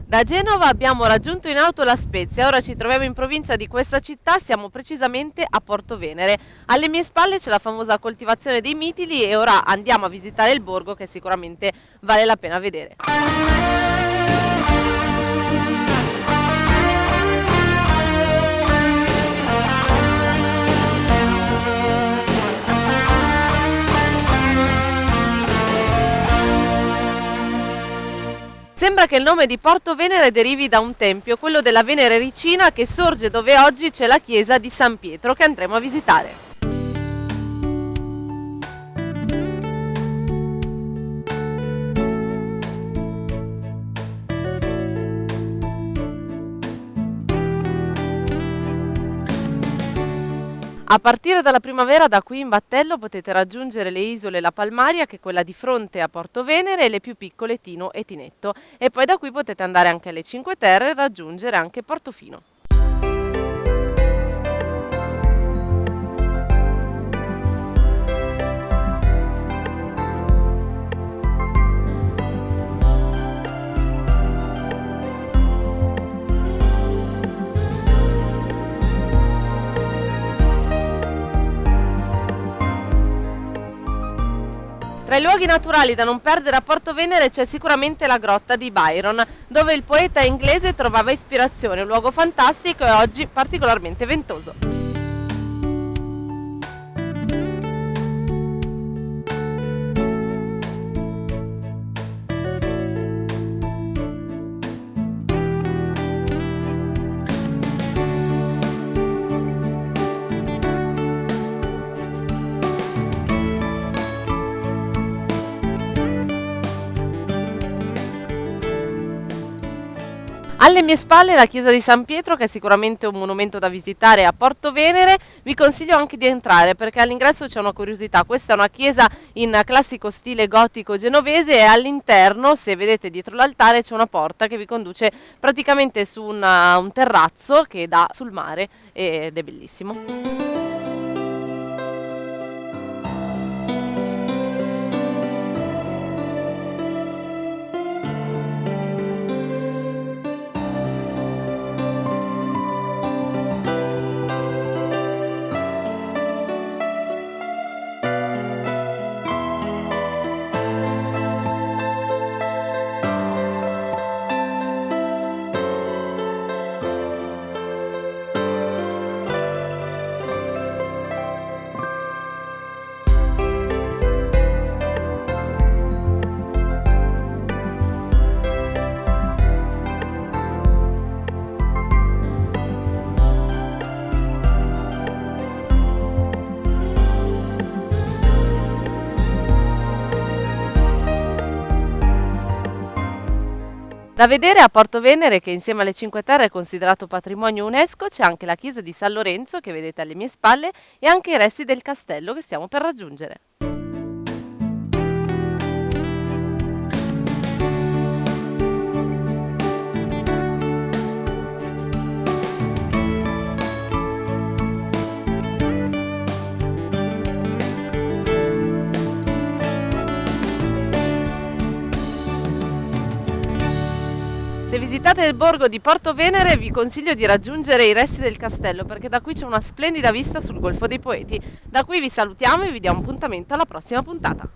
Da Genova abbiamo raggiunto in auto La Spezia, ora ci troviamo in provincia di questa città, siamo precisamente a Porto Venere. Alle mie spalle c'è la famosa coltivazione dei mitili e ora andiamo a visitare il borgo che sicuramente vale la pena vedere. Sembra che il nome di Porto Venere derivi da un tempio, quello della Venere Ricina, che sorge dove oggi c'è la chiesa di San Pietro che andremo a visitare. A partire dalla primavera da qui in battello potete raggiungere le isole La Palmaria, che è quella di fronte a Porto Venere, e le più piccole Tino e Tinetto, e poi da qui potete andare anche alle Cinque Terre e raggiungere anche Portofino. Tra i luoghi naturali da non perdere a Porto Venere c'è sicuramente la grotta di Byron, dove il poeta inglese trovava ispirazione, un luogo fantastico e oggi particolarmente ventoso. Alle mie spalle la chiesa di San Pietro, che è sicuramente un monumento da visitare a Porto Venere. Vi consiglio anche di entrare perché all'ingresso c'è una curiosità. Questa è una chiesa in classico stile gotico genovese e all'interno, se vedete dietro l'altare, c'è una porta che vi conduce praticamente su un terrazzo che dà sul mare ed è bellissimo. Da vedere a Porto Venere, che insieme alle Cinque Terre è considerato patrimonio UNESCO, c'è anche la chiesa di San Lorenzo che vedete alle mie spalle e anche i resti del castello che stiamo per raggiungere. Se visitate il borgo di Porto Venere vi consiglio di raggiungere i resti del castello perché da qui c'è una splendida vista sul Golfo dei Poeti. Da qui vi salutiamo e vi diamo appuntamento alla prossima puntata.